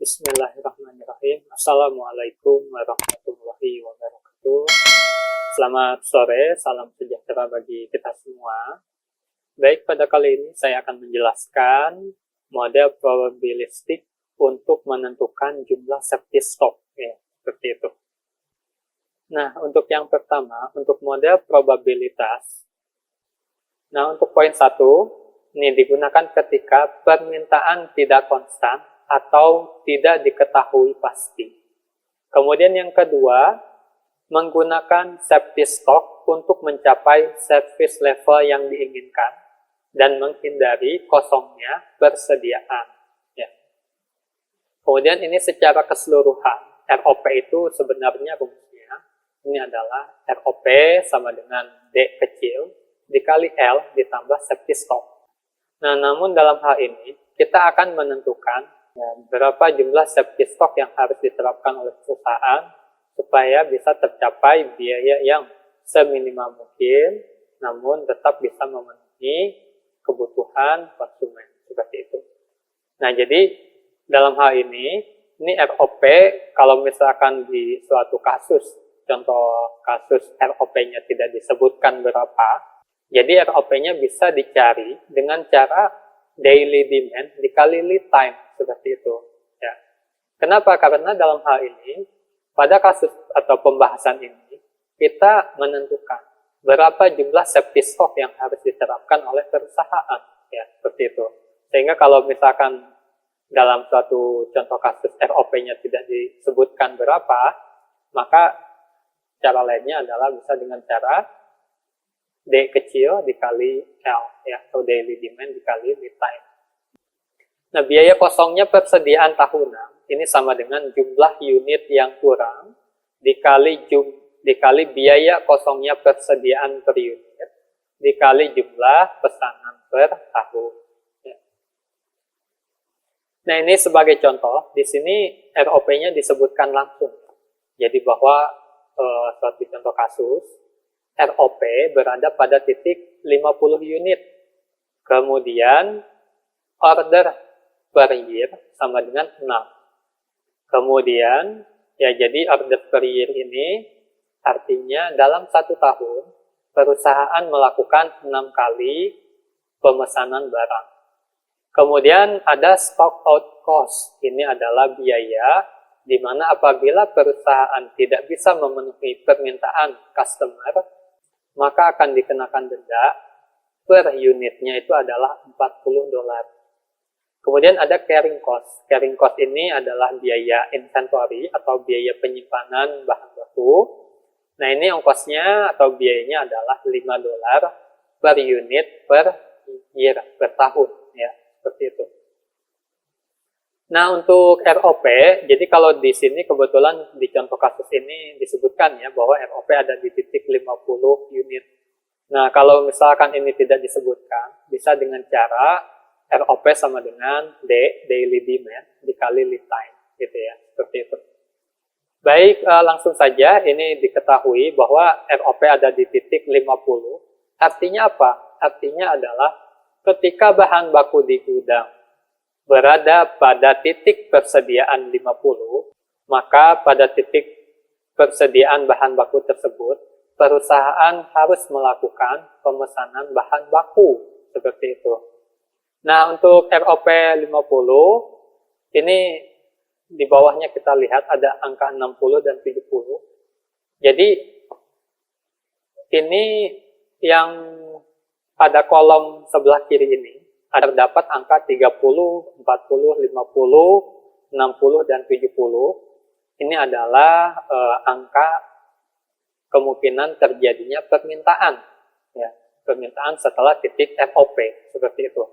Bismillahirrahmanirrahim. Assalamualaikum warahmatullahi wabarakatuh. Selamat sore, salam sejahtera bagi kita semua. Baik, pada kali ini saya akan menjelaskan model probabilistik untuk menentukan jumlah safety stock. Ya, seperti itu. Nah, untuk yang pertama, untuk model probabilitas. Nah, untuk poin 1, ini digunakan ketika permintaan tidak konstan atau tidak diketahui pasti. Kemudian yang kedua, menggunakan safety stock untuk mencapai service level yang diinginkan dan menghindari kosongnya persediaan. Ya. Kemudian ini secara keseluruhan, ROP itu sebenarnya rumusnya, ini adalah ROP sama dengan D kecil dikali L ditambah safety stock. Nah, namun dalam hal ini, kita akan menentukan berapa jumlah safety stock yang harus diterapkan oleh perusahaan supaya bisa tercapai biaya yang seminimal mungkin, namun tetap bisa memenuhi kebutuhan konsumen, seperti itu. Nah, jadi dalam hal ini ROP, kalau misalkan di suatu kasus, contoh kasus ROP-nya tidak disebutkan berapa, jadi ROP-nya bisa dicari dengan cara daily demand dikali lead time, seperti itu. Ya. Kenapa? Karena dalam hal ini, pada kasus atau pembahasan ini, kita menentukan berapa jumlah safety stock yang harus diterapkan oleh perusahaan. Ya, seperti itu. Sehingga kalau misalkan dalam suatu contoh kasus ROP-nya tidak disebutkan berapa, maka cara lainnya adalah bisa dengan cara D kecil dikali L, ya, atau daily demand dikali lead time. Nah, biaya kosongnya persediaan tahunan, ini sama dengan jumlah unit yang kurang dikali biaya kosongnya persediaan per unit dikali jumlah pesanan per tahun. Ya. Nah, ini sebagai contoh, di sini ROP-nya disebutkan langsung. Jadi bahwa suatu contoh kasus, ROP berada pada titik 50 unit. Kemudian order per year sama dengan 6. Kemudian, ya jadi order per year ini artinya dalam 1 tahun, perusahaan melakukan 6 kali pemesanan barang. Kemudian ada stock out cost. Ini adalah biaya di mana apabila perusahaan tidak bisa memenuhi permintaan customer, maka akan dikenakan denda per unitnya itu adalah $40. Kemudian ada carrying cost. Carrying cost ini adalah biaya inventory atau biaya penyimpanan bahan baku. Nah, ini ongkosnya atau biayanya adalah $5 per unit per year, per tahun. Ya, seperti itu. Nah, untuk ROP, jadi kalau di sini kebetulan di contoh kasus ini disebutkan ya bahwa ROP ada di titik 50 unit. Nah, kalau misalkan ini tidak disebutkan, bisa dengan cara ROP sama dengan D, daily demand, dikali lead time, gitu ya, seperti itu. Baik, langsung saja ini diketahui bahwa ROP ada di titik 50. Artinya apa? Artinya adalah ketika bahan baku di gudang berada pada titik persediaan 50, maka pada titik persediaan bahan baku tersebut, perusahaan harus melakukan pemesanan bahan baku, seperti itu. Nah, untuk ROP 50, ini di bawahnya kita lihat ada angka 60 dan 70. Jadi, ini yang pada kolom sebelah kiri ini, terdapat angka 30, 40, 50, 60, dan 70. Ini adalah angka kemungkinan terjadinya permintaan. Ya, permintaan setelah titik ROP, seperti itu.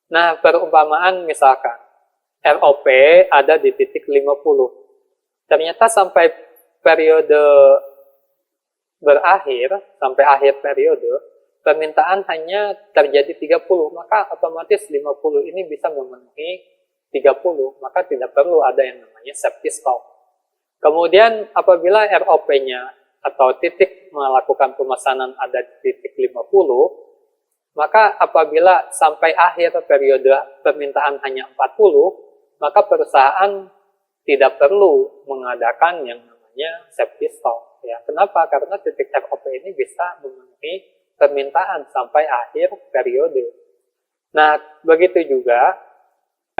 Nah, perumpamaan misalkan, ROP ada di titik 50. Ternyata sampai periode berakhir, sampai akhir periode, permintaan hanya terjadi 30, maka otomatis 50 ini bisa memenuhi 30, maka tidak perlu ada yang namanya safety stock. Kemudian apabila ROP-nya atau titik melakukan pemesanan ada di titik 50, maka apabila sampai akhir periode permintaan hanya 40, maka perusahaan tidak perlu mengadakan yang namanya safety stock. Ya, kenapa? Karena titik ROP ini bisa memenuhi permintaan sampai akhir periode. Nah, begitu juga,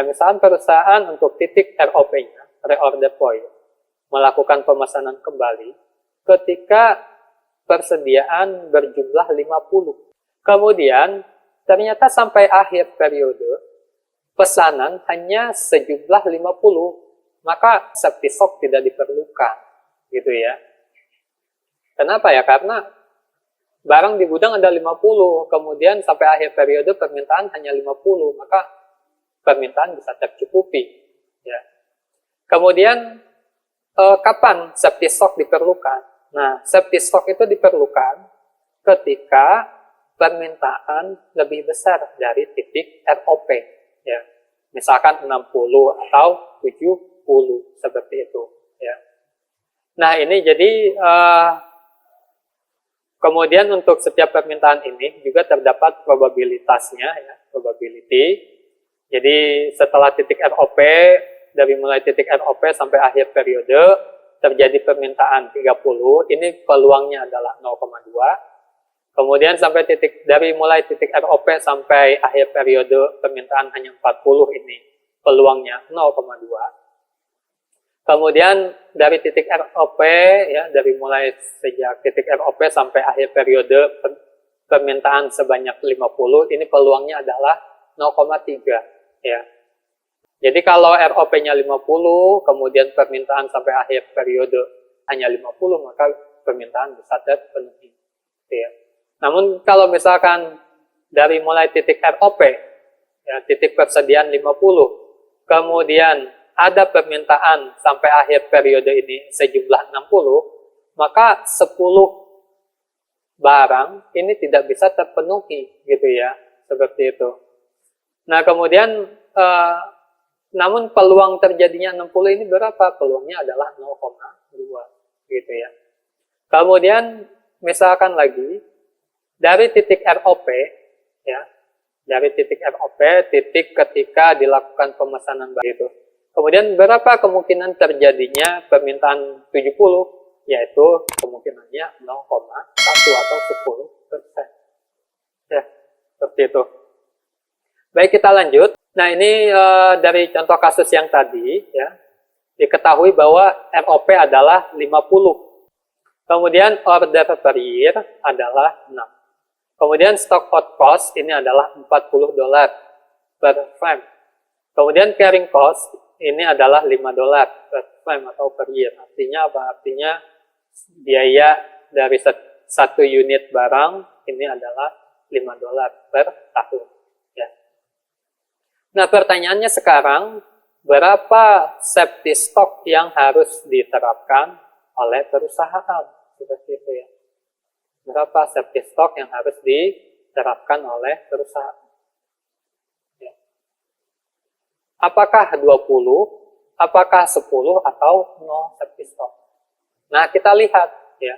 misalnya perusahaan untuk titik ROP-nya, reorder point, melakukan pemesanan kembali ketika persediaan berjumlah 50. Kemudian, ternyata sampai akhir periode, pesanan hanya sejumlah 50, maka safety stock tidak diperlukan, gitu ya. Kenapa ya? Karena barang di gudang ada 50, kemudian sampai akhir periode permintaan hanya 50, maka permintaan bisa tercukupi. Ya. Kemudian, kapan safety stock diperlukan? Nah, safety stock itu diperlukan ketika permintaan lebih besar dari titik ROP. Ya. Misalkan 60 atau 70, seperti itu. Ya. Nah, ini jadi kemudian untuk setiap permintaan ini juga terdapat probabilitasnya, ya, probability. Jadi setelah titik ROP, dari mulai titik ROP sampai akhir periode, terjadi permintaan 30, ini peluangnya adalah 0,2. Kemudian sampai dari mulai titik ROP sampai akhir periode permintaan hanya 40, ini peluangnya 0,2. Kemudian dari titik ROP, ya, dari mulai sejak titik ROP sampai akhir periode permintaan sebanyak 50, ini peluangnya adalah 0,3. Ya. Jadi kalau ROP-nya 50, kemudian permintaan sampai akhir periode hanya 50, maka permintaan bisa terpenuhi. Ya. Namun kalau misalkan dari mulai titik ROP, ya, titik persediaan 50, kemudian ada permintaan sampai akhir periode ini sejumlah 60, maka 10 barang ini tidak bisa terpenuhi, gitu ya, seperti itu. Nah, kemudian namun peluang terjadinya 60 ini berapa? Peluangnya adalah 0,2, gitu ya. Kemudian misalkan lagi dari titik ROP, ya, dari titik ROP, titik ketika dilakukan pemesanan itu. Kemudian berapa kemungkinan terjadinya permintaan 70? Yaitu kemungkinannya 0,1 atau 10%. Ya, seperti itu. Baik, kita lanjut. Nah, ini dari contoh kasus yang tadi, ya, diketahui bahwa ROP adalah 50. Kemudian order per year adalah 6. Kemudian stock out cost ini adalah $40 per frame. Kemudian carrying cost ini adalah $5 per frame atau per year. Artinya apa? Artinya biaya dari satu unit barang ini adalah $5 per tahun. Ya. Nah, pertanyaannya sekarang, berapa safety stock yang harus diterapkan oleh perusahaan? Seperti itu ya. Berapa safety stock yang harus diterapkan oleh perusahaan? Apakah 20, apakah 10, atau 0 safety stock? Nah, kita lihat ya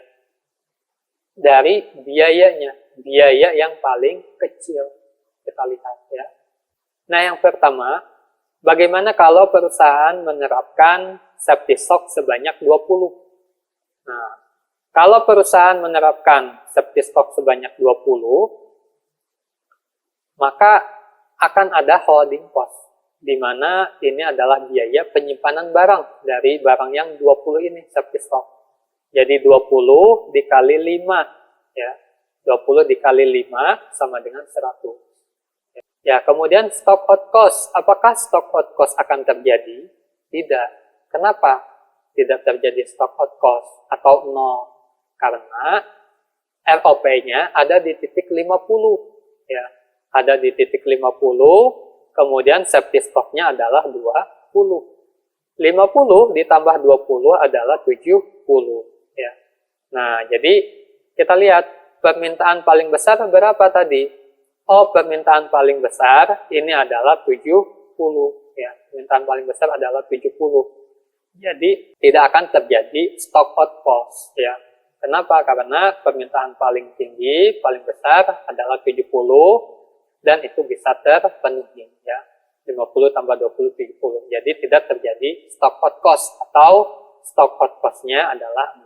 dari biayanya, biaya yang paling kecil. Kita lihat ya. Nah, yang pertama, bagaimana kalau perusahaan menerapkan safety stock sebanyak 20? Nah, kalau perusahaan menerapkan safety stock sebanyak 20, maka akan ada holding cost, di mana ini adalah biaya penyimpanan barang dari barang yang 20 ini, safety stock. Jadi 20 dikali 5, ya. 20 dikali 5 sama dengan 100. Ya, kemudian stock out cost. Apakah stock out cost akan terjadi? Tidak. Kenapa tidak terjadi stock out cost atau 0? Karena ROP-nya ada di titik 50. Ya, ada di titik 50. Kemudian safety stock-nya adalah 20. 50 ditambah 20 adalah 70. Ya. Nah, jadi kita lihat permintaan paling besar berapa tadi? Oh, permintaan paling besar ini adalah 70. Ya, permintaan paling besar adalah 70. Jadi tidak akan terjadi stock out cost. Ya. Kenapa? Karena permintaan paling tinggi, paling besar adalah 70. Dan itu bisa terpenuhi. Ya. 50 tambah 20, 70. Jadi tidak terjadi stock out cost atau stock out cost-nya adalah $0.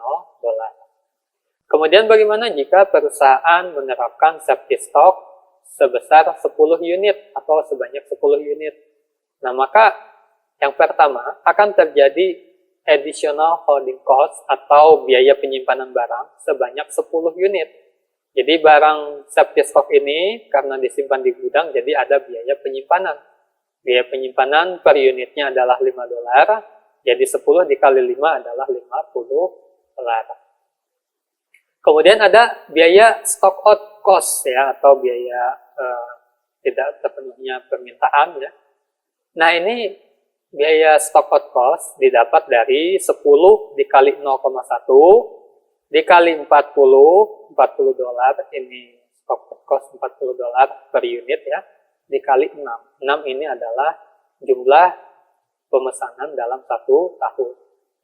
Kemudian bagaimana jika perusahaan menerapkan safety stock sebesar 10 unit atau sebanyak 10 unit? Nah, maka yang pertama akan terjadi additional holding cost atau biaya penyimpanan barang sebanyak 10 unit. Jadi barang safety stock ini karena disimpan di gudang jadi ada biaya penyimpanan. Biaya penyimpanan per unitnya adalah $5, jadi 10 dikali 5 adalah $50. Kemudian ada biaya stock out cost ya atau biaya tidak terpenuhnya permintaan ya. Nah, ini biaya stock out cost didapat dari 10 dikali 0,1 dikali 40 $40 ini stock out cost $40 per unit ya dikali 6. 6 ini adalah jumlah pemesanan dalam 1 tahun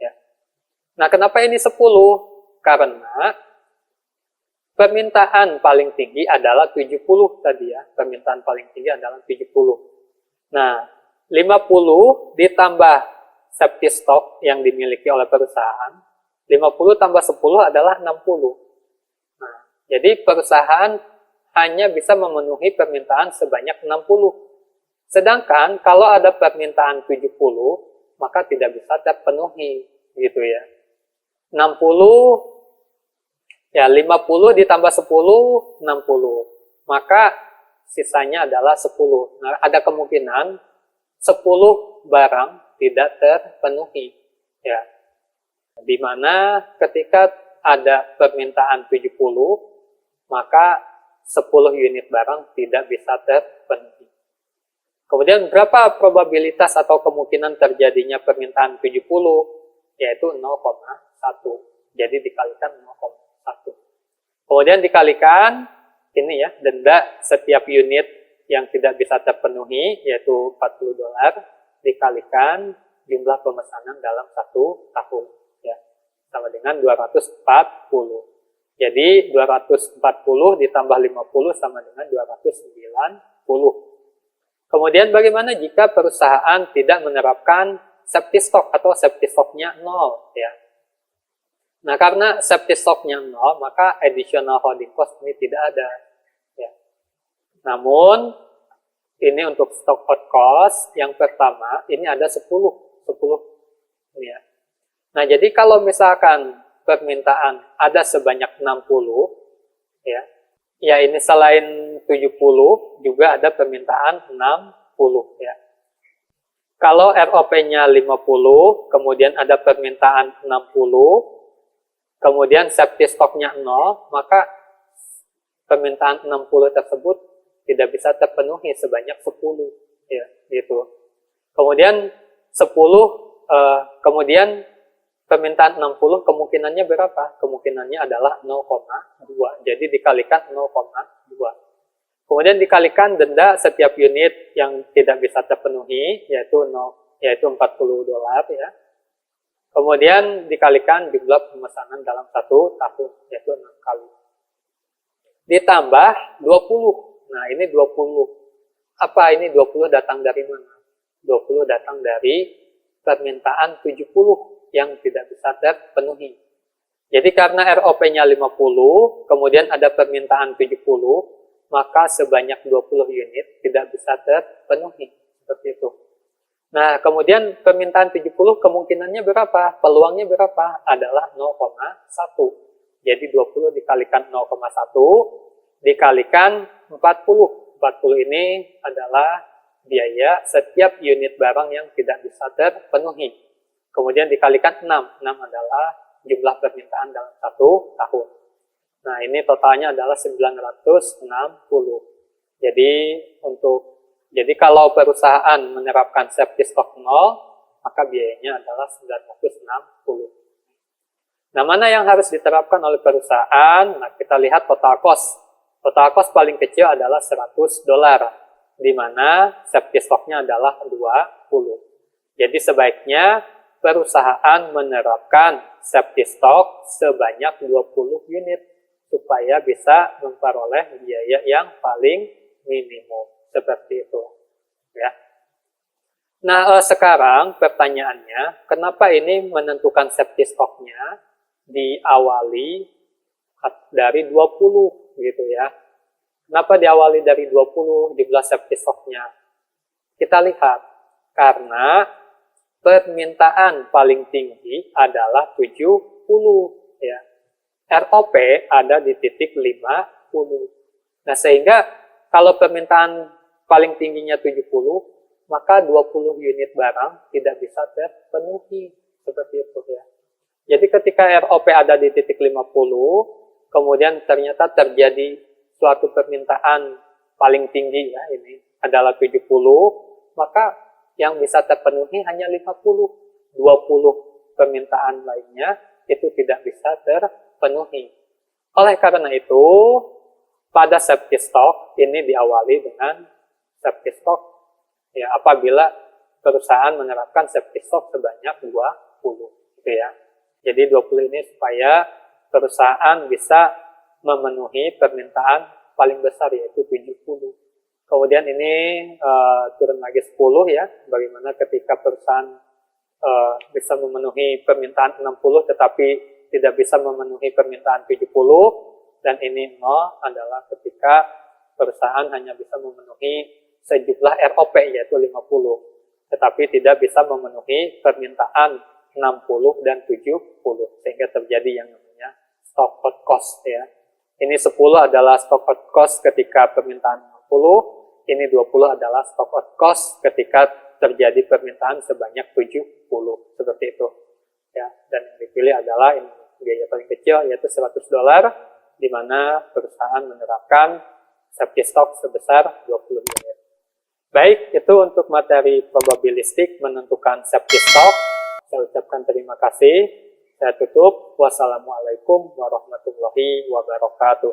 ya. Nah, kenapa ini 10? Karena permintaan paling tinggi adalah 70 tadi ya. Permintaan paling tinggi adalah 70. Nah, 50 ditambah safety stock yang dimiliki oleh perusahaan, 50 tambah 10 adalah 60. Nah, jadi perusahaan hanya bisa memenuhi permintaan sebanyak 60. Sedangkan kalau ada permintaan 70, maka tidak bisa terpenuhi, gitu ya. 60, ya 50 ditambah 10, 60. Maka sisanya adalah 10. Nah, ada kemungkinan 10 barang tidak terpenuhi ya. Di mana ketika ada permintaan 70 maka 10 unit barang tidak bisa terpenuhi. Kemudian berapa probabilitas atau kemungkinan terjadinya permintaan 70? Yaitu 0,1. Jadi dikalikan 0,1. Kemudian dikalikan ini ya, denda setiap unit yang tidak bisa terpenuhi, yaitu $40, dikalikan jumlah pemesanan dalam 1 tahun. Ya, sama dengan 240. Jadi 240 ditambah 50 sama dengan 290. Kemudian bagaimana jika perusahaan tidak menerapkan safety stock atau safety stock-nya 0? Ya. Nah, karena safety stock-nya 0, maka additional holding cost ini tidak ada. Namun, ini untuk stock out cost, yang pertama, ini ada 10 ini ya. Nah, jadi kalau misalkan permintaan ada sebanyak 60, ya ini selain 70, juga ada permintaan 60, ya. Kalau ROP-nya 50, kemudian ada permintaan 60, kemudian safety stock-nya 0, maka permintaan 60 tersebut tidak bisa terpenuhi sebanyak 10 ya gitu. Kemudian 10 kemudian permintaan 60 kemungkinannya berapa? Kemungkinannya adalah 0,2. Jadi dikalikan 0,2. Kemudian dikalikan denda setiap unit yang tidak bisa terpenuhi yaitu $40 ya. Kemudian dikalikan jumlah pemesanan dalam 1 tahun yaitu 6 kali. Ditambah 20. Nah, ini 20. Apa ini 20 datang dari mana? 20 datang dari permintaan 70 yang tidak bisa terpenuhi. Jadi karena ROP-nya 50, kemudian ada permintaan 70, maka sebanyak 20 unit tidak bisa terpenuhi. Seperti itu. Nah, kemudian permintaan 70 kemungkinannya berapa? Peluangnya berapa? Adalah 0,1. Jadi 20 dikalikan 0,1 dikalikan 40. 40 ini adalah biaya setiap unit barang yang tidak bisa terpenuhi. Kemudian dikalikan 6. 6 adalah jumlah permintaan dalam 1 tahun. Nah, ini totalnya adalah 960. Jadi kalau perusahaan menerapkan safety stock 0, maka biayanya adalah 960. Nah, mana yang harus diterapkan oleh perusahaan? Nah, kita lihat total cost. Total cost paling kecil adalah $100, di mana safety stock-nya adalah 20. Jadi sebaiknya perusahaan menerapkan safety stock sebanyak 20 unit supaya bisa memperoleh biaya yang paling minimum. Seperti itu. Ya. Nah, sekarang pertanyaannya, kenapa ini menentukan safety stock-nya diawali dari 20 gitu ya. Kenapa diawali dari 20 jumlah safety stock-nya? Kita lihat, karena permintaan paling tinggi adalah 70 ya. ROP ada di titik 50. Nah, sehingga kalau permintaan paling tingginya 70, maka 20 unit barang tidak bisa terpenuhi. Seperti itu ya. Jadi ketika ROP ada di titik 50, kemudian ternyata terjadi suatu permintaan paling tinggi ya, ini adalah 70, maka yang bisa terpenuhi hanya 50. 20 permintaan lainnya itu tidak bisa terpenuhi. Oleh karena itu, pada safety stock ini diawali dengan safety stock ya, apabila perusahaan menerapkan safety stock sebanyak 20 gitu ya. Jadi 20 ini supaya perusahaan bisa memenuhi permintaan paling besar yaitu 70. Kemudian ini turun lagi 10 ya, bagaimana ketika perusahaan bisa memenuhi permintaan 60 tetapi tidak bisa memenuhi permintaan 70, dan ini 0 adalah ketika perusahaan hanya bisa memenuhi sejumlah ROP yaitu 50, tetapi tidak bisa memenuhi permintaan 60 dan 70, sehingga terjadi yang namanya stock out cost ya. Ini 10 adalah stock out cost ketika permintaan 60, ini 20 adalah stock out cost ketika terjadi permintaan sebanyak 70, seperti itu. Ya, dan yang dipilih adalah ini biaya paling kecil yaitu $100, di mana perusahaan menerapkan safety stock sebesar 20 unit. Baik, itu untuk materi probabilistik menentukan safety stock. Saya ucapkan terima kasih. Saya tutup. Wassalamualaikum warahmatullahi wabarakatuh.